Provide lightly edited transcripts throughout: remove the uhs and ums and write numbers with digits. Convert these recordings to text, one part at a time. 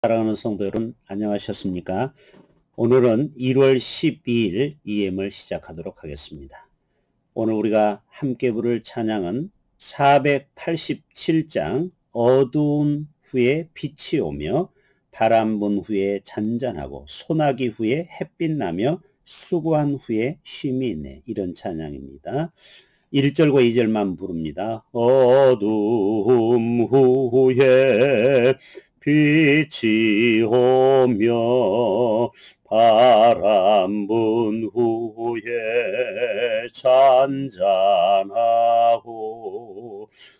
사랑하는 성도 여러분, 안녕하셨습니까? 오늘은 1월 12일 EM을 시작하도록 하겠습니다. 오늘 우리가 함께 부를 찬양은 487장 어두운 후에 빛이 오며 바람 분 후에 잔잔하고 소나기 후에 햇빛 나며 수고한 후에 쉼이 있네, 이런 찬양입니다. 1절과 2절만 부릅니다. 어두움 후에 빛이 오며 바람 분 후에 잔잔하고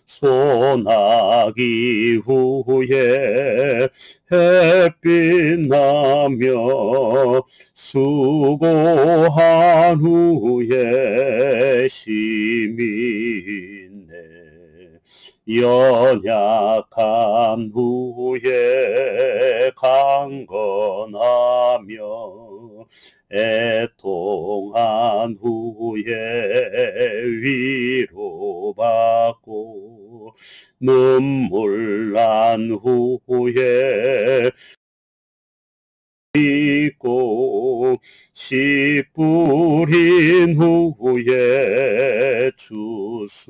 소나기 후에 햇빛 나며 수고한 후에 쉼이 있네. 연약함 후에 강건하며 애통한 후에 위로받고 눈물 난 후에 있고 씨 뿌린 후에 추수하네.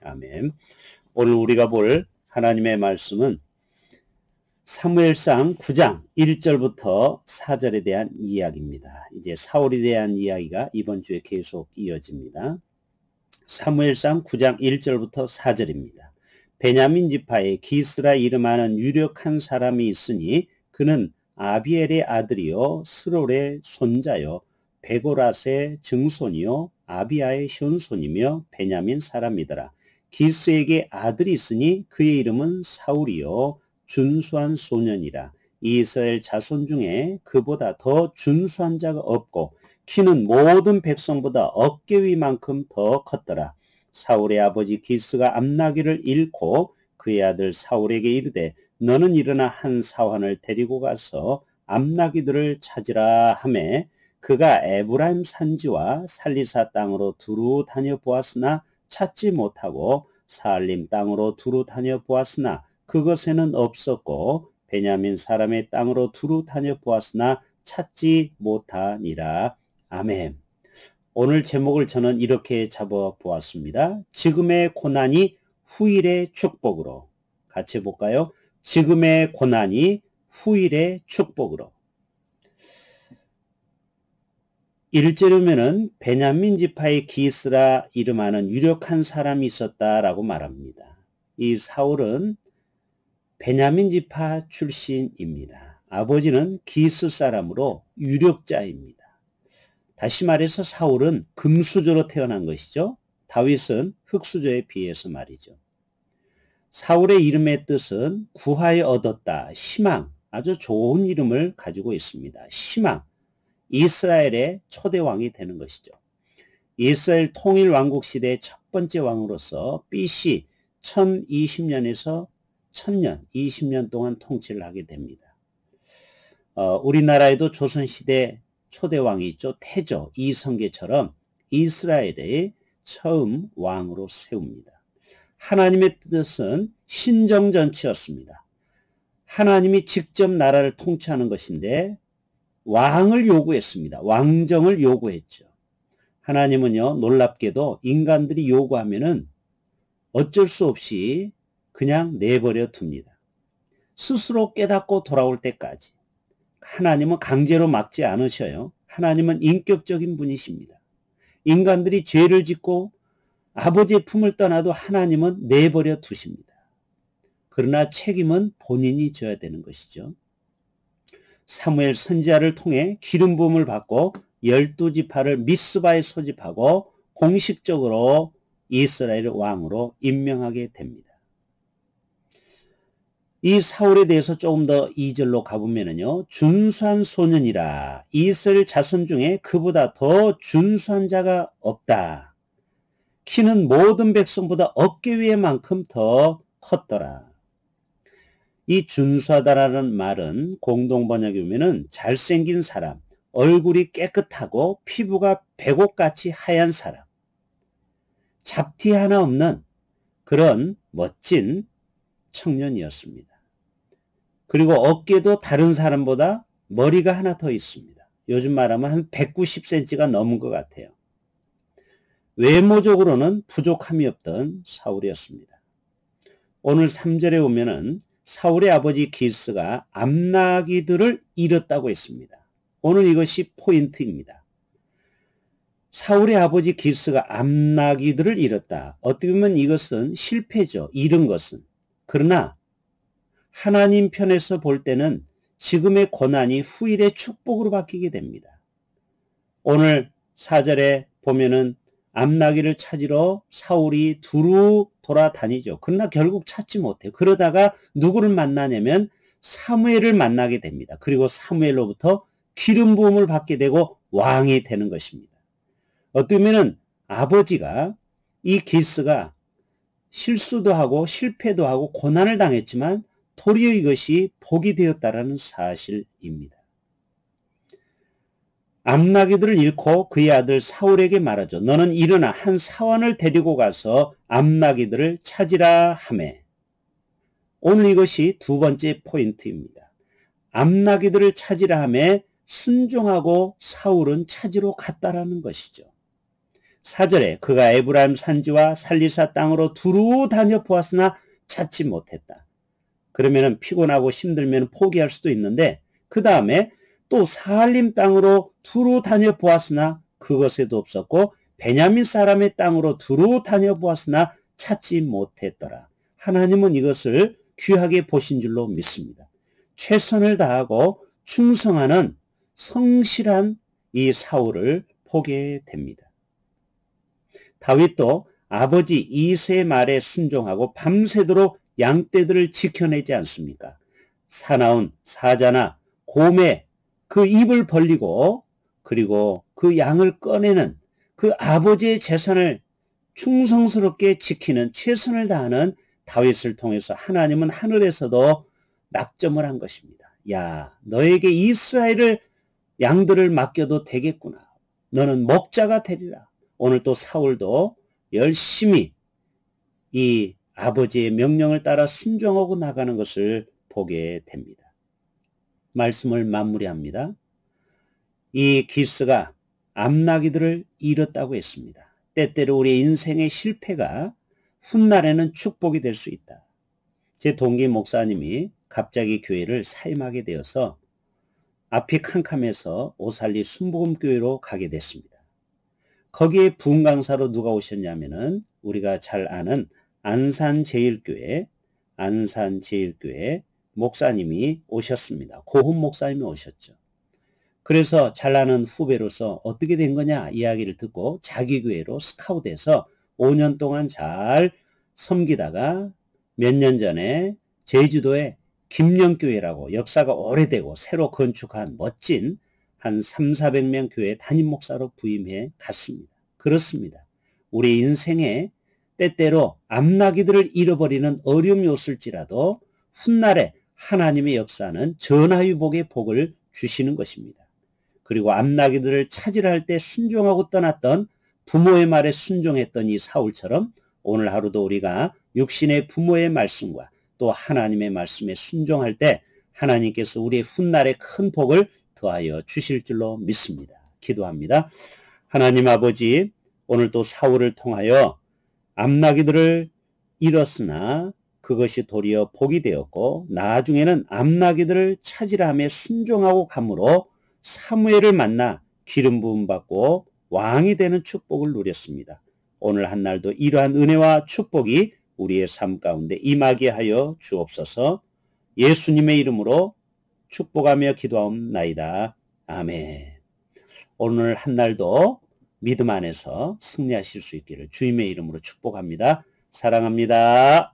아멘. 오늘 우리가 볼 하나님의 말씀은 사무엘상 9장 1절부터 4절에 대한 이야기입니다. 이제 사울에 대한 이야기가 이번 주에 계속 이어집니다. 사무엘상 9장 1절부터 4절입니다. 베냐민 지파에 기스라 이름하는 유력한 사람이 있으니 그는 아비엘의 아들이요 스롤의 손자요 베고랏의 증손이요 아비아의 현손이며 베냐민 사람이더라. 기스에게 아들이 있으니 그의 이름은 사울이요 준수한 소년이라. 이스라엘 자손 중에 그보다 더 준수한 자가 없고 키는 모든 백성보다 어깨 위만큼 더 컸더라. 사울의 아버지 기스가 암나기를 잃고 그의 아들 사울에게 이르되 너는 일어나 한 사환을 데리고 가서 암나기들을 찾으라 하매 그가 에브라임 산지와 살리사 땅으로 두루 다녀 보았으나 찾지 못하고 사알림 땅으로 두루 다녀 보았으나 그것에는 없었고 베냐민 사람의 땅으로 두루 다녀 보았으나 찾지 못하니라. 아멘. 오늘 제목을 저는 이렇게 잡아보았습니다. 지금의 고난이 후일의 축복으로. 같이 해볼까요? 지금의 고난이 후일의 축복으로. 1절이면은 베냐민 지파의 기스라 이름하는 유력한 사람이 있었다라고 말합니다. 이 사울은 베냐민 지파 출신입니다. 아버지는 기스 사람으로 유력자입니다. 다시 말해서 사울은 금수저로 태어난 것이죠. 다윗은 흙수저에 비해서 말이죠. 사울의 이름의 뜻은 구하여 얻었다, 희망, 아주 좋은 이름을 가지고 있습니다. 희망, 이스라엘의 초대왕이 되는 것이죠. 이스라엘 통일왕국 시대의 첫 번째 왕으로서 BC 1020년에서 1000년, 20년 동안 통치를 하게 됩니다. 우리나라에도 조선시대 초대왕이 있죠. 태조, 이성계처럼 이스라엘의 처음 왕으로 세웁니다. 하나님의 뜻은 신정전치였습니다. 하나님이 직접 나라를 통치하는 것인데 왕을 요구했습니다. 왕정을 요구했죠. 하나님은요, 놀랍게도 인간들이 요구하면은 어쩔 수 없이 그냥 내버려 둡니다. 스스로 깨닫고 돌아올 때까지. 하나님은 강제로 막지 않으셔요. 하나님은 인격적인 분이십니다. 인간들이 죄를 짓고 아버지의 품을 떠나도 하나님은 내버려 두십니다. 그러나 책임은 본인이 져야 되는 것이죠. 사무엘 선지자를 통해 기름 부음을 받고 12지파를 미스바에 소집하고 공식적으로 이스라엘 왕으로 임명하게 됩니다. 이 사울에 대해서 조금 더 2절로 가보면요. 준수한 소년이라 이스라엘 자손 중에 그보다 더 준수한 자가 없다. 키는 모든 백성보다 어깨 위에만큼 더 컸더라. 이 준수하다라는 말은 공동번역에 보면은 잘생긴 사람, 얼굴이 깨끗하고 피부가 백옥같이 하얀 사람, 잡티 하나 없는 그런 멋진 청년이었습니다. 그리고 어깨도 다른 사람보다 머리가 하나 더 있습니다. 요즘 말하면 한 190cm가 넘은 것 같아요. 외모적으로는 부족함이 없던 사울이었습니다. 오늘 3절에 보면은 사울의 아버지 기스가 암나기들을 잃었다고 했습니다. 오늘 이것이 포인트입니다. 사울의 아버지 기스가 암나기들을 잃었다. 어떻게 보면 이것은 실패죠. 잃은 것은. 그러나 하나님 편에서 볼 때는 지금의 고난이 후일의 축복으로 바뀌게 됩니다. 오늘 4절에 보면은 암나기를 찾으러 사울이 두루 돌아다니죠. 그러나 결국 찾지 못해요. 그러다가 누구를 만나냐면 사무엘을 만나게 됩니다. 그리고 사무엘로부터 기름 부음을 받게 되고 왕이 되는 것입니다. 어떻게 보면 아버지가 이 기스가 실수도 하고 실패도 하고 고난을 당했지만 도리어 이것이 복이 되었다라는 사실입니다. 암나기들을 잃고 그의 아들 사울에게 말하죠. 너는 일어나 한 사환을 데리고 가서 암나기들을 찾으라 하매. 오늘 이것이 두 번째 포인트입니다. 암나기들을 찾으라 하매 순종하고 사울은 찾으러 갔다라는 것이죠. 4절에 그가 에브라임 산지와 살리사 땅으로 두루 다녀 보았으나 찾지 못했다. 그러면 피곤하고 힘들면 포기할 수도 있는데 그 다음에 또 사할림 땅으로 두루 다녀 보았으나 그것에도 없었고 베냐민 사람의 땅으로 두루 다녀 보았으나 찾지 못했더라. 하나님은 이것을 귀하게 보신 줄로 믿습니다. 최선을 다하고 충성하는 성실한 이 사울을 보게 됩니다. 다윗도 아버지 이새의 말에 순종하고 밤새도록 양떼들을 지켜내지 않습니까? 사나운 사자나 곰의 그 입을 벌리고 그리고 그 양을 꺼내는 그 아버지의 재산을 충성스럽게 지키는 최선을 다하는 다윗을 통해서 하나님은 하늘에서도 낙점을 한 것입니다. 야, 너에게 이스라엘을 양들을 맡겨도 되겠구나. 너는 목자가 되리라. 오늘 또 사울도 열심히 이 아버지의 명령을 따라 순종하고 나가는 것을 보게 됩니다. 말씀을 마무리합니다. 이 기스가 암나기들을 잃었다고 했습니다. 때때로 우리의 인생의 실패가 훗날에는 축복이 될 수 있다. 제 동기 목사님이 갑자기 교회를 사임하게 되어서 앞이 캄캄해서 오살리 순복음교회로 가게 됐습니다. 거기에 부흥강사로 누가 오셨냐면은 우리가 잘 아는 안산제일교회 목사님이 오셨습니다. 고훈 목사님이 오셨죠. 그래서 잘 아는 후배로서 어떻게 된 거냐 이야기를 듣고 자기 교회로 스카웃해서 5년 동안 잘 섬기다가 몇 년 전에 제주도에 김영교회라고 역사가 오래되고 새로 건축한 멋진 한 300~400명 교회 담임 목사로 부임해 갔습니다. 그렇습니다. 우리 인생에 때때로 암나기들을 잃어버리는 어려움이 없을지라도 훗날에 하나님의 역사는 전화위복의 복을 주시는 것입니다. 그리고 암나기들을 찾으려 할 때 순종하고 떠났던 부모의 말에 순종했던 이 사울처럼 오늘 하루도 우리가 육신의 부모의 말씀과 또 하나님의 말씀에 순종할 때 하나님께서 우리의 훗날의 큰 복을 더하여 주실 줄로 믿습니다. 기도합니다. 하나님 아버지, 오늘 또 사울을 통하여 암나기들을 잃었으나 그것이 도리어 복이 되었고 나중에는 암나기들을 찾으라 하며 순종하고 감으로 사무엘을 만나 기름 부음 받고 왕이 되는 축복을 누렸습니다. 오늘 한 날도 이러한 은혜와 축복이 우리의 삶 가운데 임하게 하여 주옵소서. 예수님의 이름으로 축복하며 기도하옵나이다. 아멘. 오늘 한 날도 믿음 안에서 승리하실 수 있기를 주님의 이름으로 축복합니다. 사랑합니다.